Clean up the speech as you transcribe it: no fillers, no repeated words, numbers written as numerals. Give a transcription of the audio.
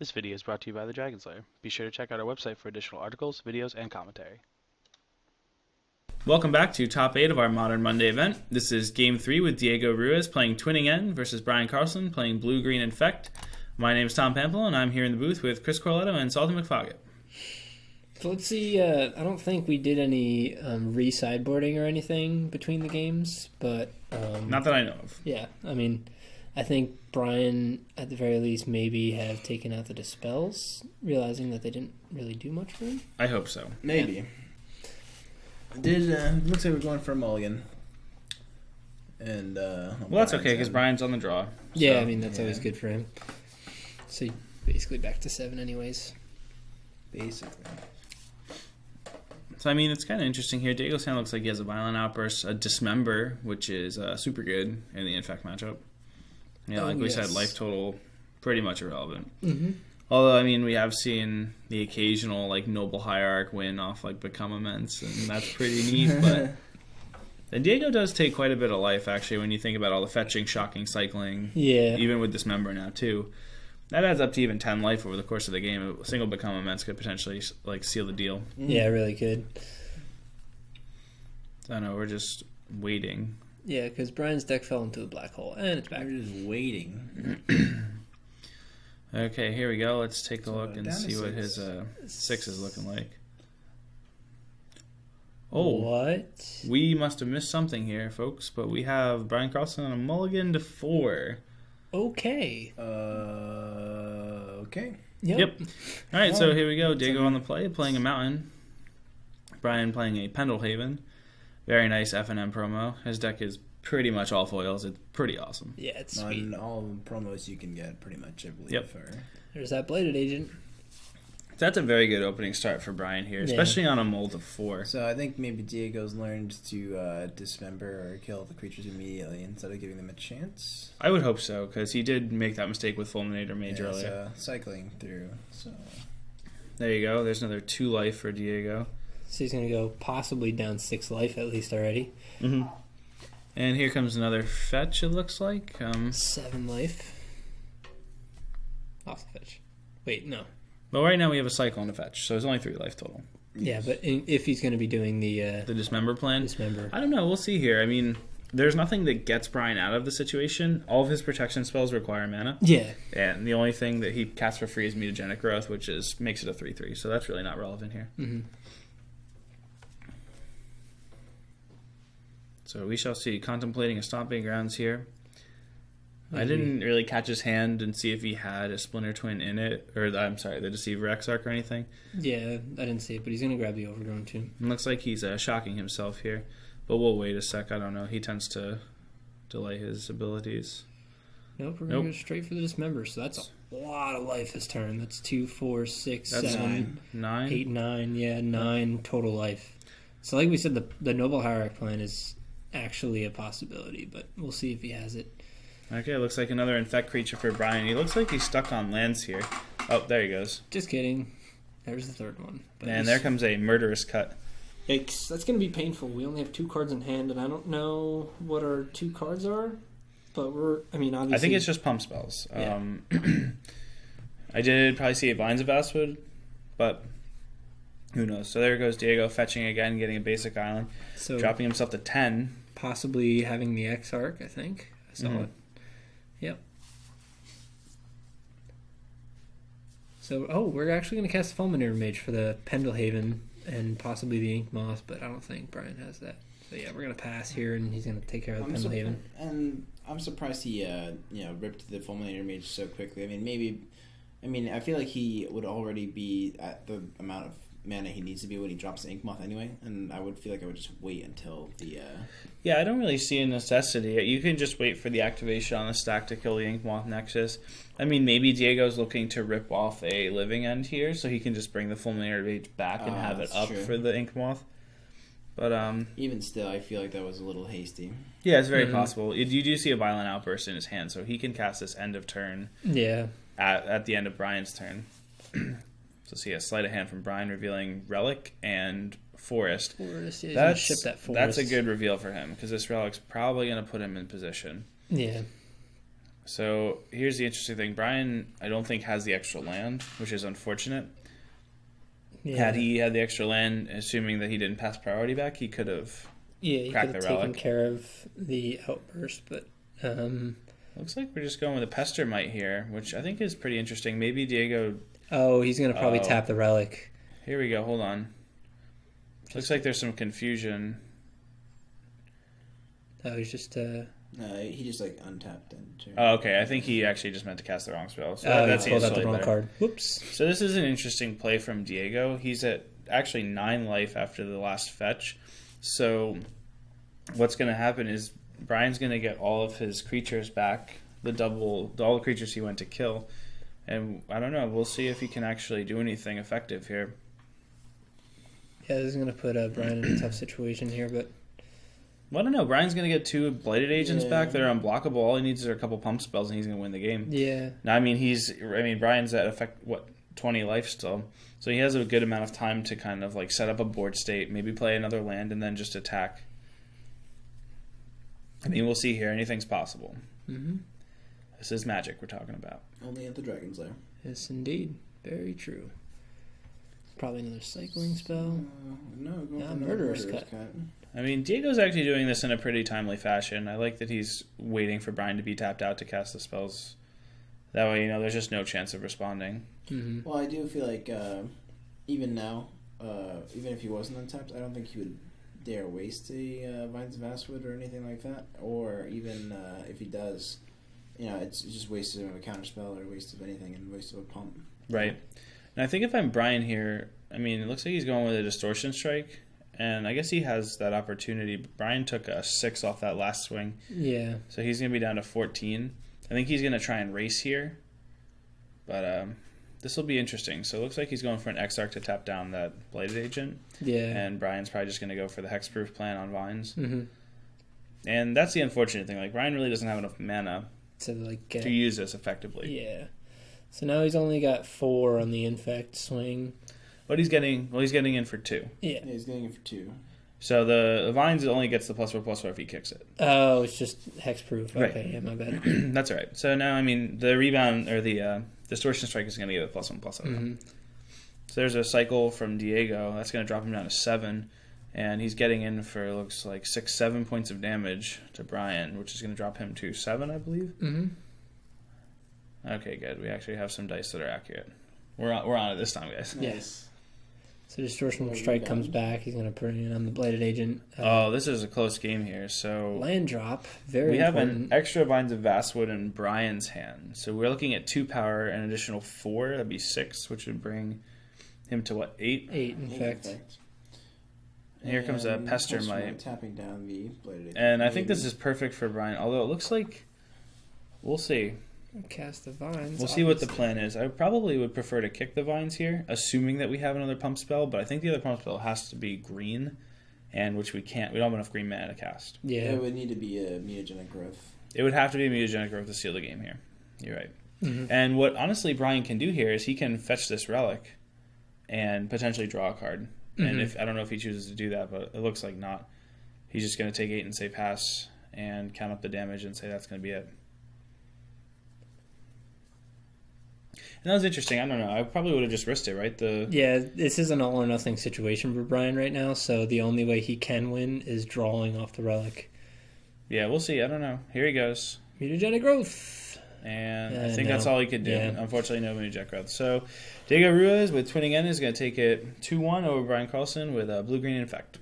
This video is brought to you by the Dragon Slayer. Be sure to check out our website for additional articles, videos, and commentary. Welcome back to Top 8 of our Modern Monday event. This is Game 3 with Diego Ruiz playing Twinning End versus Brian Karlsson playing Blue-Green Infect. My name is Tom Pample, and I'm here in the booth with Chris Corletto and Salty McFoggett. So let's see, I don't think we did any re-sideboarding or anything between the games, but... Not that I know of. Yeah, I mean, I think Brian, at the very least, maybe have taken out the Dispels, realizing that they didn't really do much for him. I hope so. Maybe. Looks like we're going for a mulligan. And well, that's okay, because Brian's on the draw. So, yeah, I mean, that's always good for him. So basically back to 7 anyways. Basically. So, I mean, it's kind of interesting here. Diego's hand looks like he has a Violent Outburst, a Dismember, which is super good in the Infect matchup. Yeah, like we said, life total, pretty much irrelevant. Mm-hmm. Although, I mean, we have seen the occasional, like, Noble Hierarch win off, like, Become Immense, and that's pretty neat, but... And Diego does take quite a bit of life, actually, when you think about all the fetching, shocking, cycling. Yeah. Even with Dismember now, too. That adds up to even 10 life over the course of the game. A single Become Immense could potentially, like, seal the deal. Yeah, really could. I know, we're just waiting. Yeah, because Brian's deck fell into a black hole, and it's back. We're just waiting. Okay, here we go. Let's take a look and see what 6. his 6 is looking like. Oh, what? We must have missed something here, folks, but we have Brian Karlsson on a mulligan to 4. Okay. Okay. Yep. All right, so here we go. Diego on the play, playing a Mountain. Brian playing a Pendelhaven. Very nice F&M promo. His deck is pretty much all foils. It's pretty awesome. Yeah, it's sweet. On all promos you can get, pretty much, I believe. Yep. There's that Bladed Agent. That's a very good opening start for Brian here, especially on a mold of 4. So I think maybe Diego's learned to dismember or kill the creatures immediately instead of giving them a chance. I would hope so, because he did make that mistake with Fulminator Mage earlier. So cycling through. So There you go. There's another 2 life for Diego. So he's going to go possibly down 6 life at least already. Mm-hmm. And here comes another fetch, it looks like. 7 life. Also fetch. Wait, no. Well, right now we have a cycle and a fetch, so there's only 3 life total. Yeah, but if he's going to be doing the Dismember plan? Dismember. I don't know. We'll see here. I mean, there's nothing that gets Brian out of the situation. All of his protection spells require mana. Yeah. And the only thing that he casts for free is Mutagenic Growth, which makes it a 3/3, so that's really not relevant here. Mm-hmm. So we shall see. Contemplating a Stomping Grounds here. I didn't really catch his hand and see if he had a Splinter Twin in it, or the Deceiver Exarch or anything. Yeah, I didn't see it, but he's going to grab the Overgrown too. It looks like he's shocking himself here, but we'll wait a sec. I don't know. He tends to delay his abilities. Nope, we're going to go straight for the Dismember, so that's a lot of life this turn. That's 2, 4, 6, That's 7, 9. 8, 9. Yeah, 9 total life. So like we said, the Noble Hierarch plan is actually a possibility, but we'll see if he has it. Okay, looks like another Infect creature for Brian. He looks like he's stuck on lands here. Oh, there he goes. Just kidding. There's the third one. But And there comes a Murderous Cut. Yikes. That's going to be painful. We only have 2 cards in hand, and I don't know what our 2 cards are, but obviously... I think it's just pump spells. Yeah. I did probably see a Vines of Vastwood, but who knows. So there goes Diego fetching again, getting a basic island, so dropping himself to 10. possibly having the Exarch, I think. I saw it. Yep. So, we're actually going to cast the Fulminator Mage for the Pendelhaven and possibly the Ink Moth, but I don't think Brian has that. So yeah, we're going to pass here, and he's going to take care of the Pendelhaven. And I'm surprised he ripped the Fulminator Mage so quickly. I feel like he would already be at the amount of mana he needs to be when he drops the Ink Moth anyway, and I would feel like I would just wait until the... Yeah, I don't really see a necessity. You can just wait for the activation on the stack to kill the Ink Moth Nexus. I mean, maybe Diego's looking to rip off a Living End here, so he can just bring the Fulminator Mage back and have it up for the Ink Moth. But even still, I feel like that was a little hasty. Yeah, it's very possible. You do see a Violent Outburst in his hand, so he can cast this end of turn. Yeah. At the end of Brian's turn. So see a sleight of hand from Brian revealing Relic and Forest. Yeah, ship that Forest. That's a good reveal for him, because this Relic's probably going to put him in position. Yeah. So here's the interesting thing. Brian, I don't think, has the extra land, which is unfortunate. Yeah. Had he had the extra land, assuming that he didn't pass priority back, he could have he cracked could have the taken relic. care of the outburst, but Looks like we're just going with a Pester Mite here, which I think is pretty interesting. Maybe Diego... he's going to probably tap the relic. Here we go. Hold on. Looks like there's some confusion. He's just... he just like untapped and. Oh, okay. I think he actually just meant to cast the wrong spell. So he pulled out the wrong better. card. Whoops. So this is an interesting play from Diego. He's at actually 9 life after the last fetch. So what's going to happen is Brian's going to get all of his creatures back, all the creatures he went to kill. And I don't know. We'll see if he can actually do anything effective here. Yeah, this is going to put Brian in a tough situation here, but... Well, I don't know. Brian's going to get 2 Blighted Agents back that are unblockable. All he needs are a couple pump spells, and he's going to win the game. Yeah. Now, Brian's at 20 life still. So he has a good amount of time to kind of like set up a board state, maybe play another land, and then just attack. I mean, we'll see here. Anything's possible. Mm-hmm. This is Magic we're talking about. Only at the Dragon's Lair. Yes, indeed. Very true. Probably another cycling spell. Murderous Cut. I mean, Diego's actually doing this in a pretty timely fashion. I like that he's waiting for Brian to be tapped out to cast the spells. That way, there's just no chance of responding. Mm-hmm. Well, I do feel like even now, even if he wasn't untapped, I don't think he would dare waste a Vines of Vastwood or anything like that. Or even if he does, it's just wasted of a counterspell or waste of anything and waste of a pump. Right. And I think if I'm Brian here, it looks like he's going with a Distortion Strike. And I guess he has that opportunity. But Brian took a 6 off that last swing. Yeah. So he's going to be down to 14. I think he's going to try and race here. But this will be interesting. So it looks like he's going for an Exarch to tap down that Blighted Agent. Yeah. And Brian's probably just going to go for the Hexproof plan on Vines. Mm-hmm. And that's the unfortunate thing. Like, Brian really doesn't have enough mana to use this effectively. Yeah. So now he's only got 4 on the Infect swing. But he's getting in for 2. Yeah. He's getting in for 2. So the Vines only gets the +4/+4 if he kicks it. Oh, it's just hexproof. Right. Okay, yeah, my bad. That's all right. So now, the rebound or the Distortion Strike is going to get a +1/+. Mm-hmm. So there's a cycle from Diego. That's going to drop him down to 7. And he's getting in for, looks like, 6-7 points of damage to Brian, which is going to drop him to 7, I believe. Mm-hmm. Okay, good. We actually have some dice that are accurate. We're on it this time, guys. Yes. So Distortion Strike comes back. He's going to put it on the Blighted Agent. This is a close game here. So land drop. Very we have important. an extra Vines of Vastwood in Brian's hand. So we're looking at 2 power and an additional 4. That'd be 6, which would bring him to what, 8? 8, in fact. And here comes a Pester Mite. Tapping down the Blighted Agent. And I think this is perfect for Brian. Although it looks like, we'll see. Cast the Vines. We'll see what the plan is. I probably would prefer to kick the Vines here, assuming that we have another pump spell, but I think the other pump spell has to be green, and which we can't. We don't have enough green mana to cast. Yeah. It would need to be a Mutagenic Growth. It would have to be a Mutagenic Growth to seal the game here. You're right. Mm-hmm. And what, honestly, Brian can do here is he can fetch this Relic and potentially draw a card. Mm-hmm. And I don't know if he chooses to do that, but it looks like not. He's just going to take 8 and say pass and count up the damage and say that's going to be it. And that was interesting. I don't know. I probably would have just risked it, right? Yeah, this is an all or nothing situation for Brian right now, so the only way he can win is drawing off the Relic. Yeah, we'll see. I don't know. Here he goes. Mutagenic Growth. And I think that's all he could do. Yeah. Unfortunately, no Mutagenic Growth. So Diego Ruiz with Twinning End is going to take it 2-1 over Brian Karlsson with a blue-green Infect.